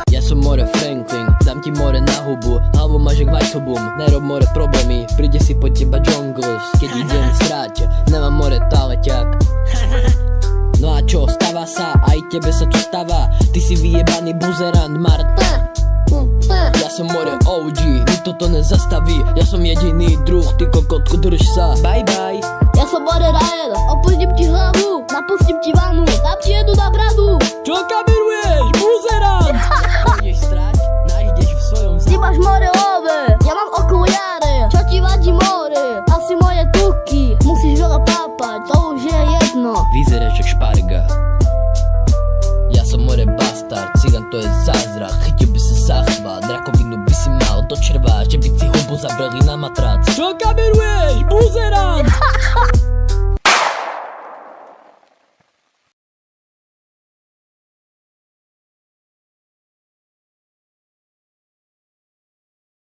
Ja som more Franklin, dám ti more na hubu, hlavu máš jak vajcobum, nerob more problémy, príde si po teba jungles, keď idem srať, nemám more taleťak. No a čo, stáva sa, aj tebe sa to stáva, ty si vyjebaný buzerant, Mart. Ja som more OG, nikto to nezastaví, ja som jediný druh, ty kokotku, drž sa, bye bye. Ja som more Ryan, opustím ti hlavu, napustím ti vanu, dám ti jednu na bradu. Čo kameruješ, buzerant? Ideš strať, nájdeš v svojom Ty máš more ove, ja mám okuliare, čo ti vadí more, asi moje tuky, musíš veľa pápať, to už je jedno. Vyzeráš jak šparga. Ja som more bastard, cigan to je zázrak, chytil by sa za chvát, rakovinu by si mal do črva, že by si hubu zabrali na matrac. Čo kameruješ?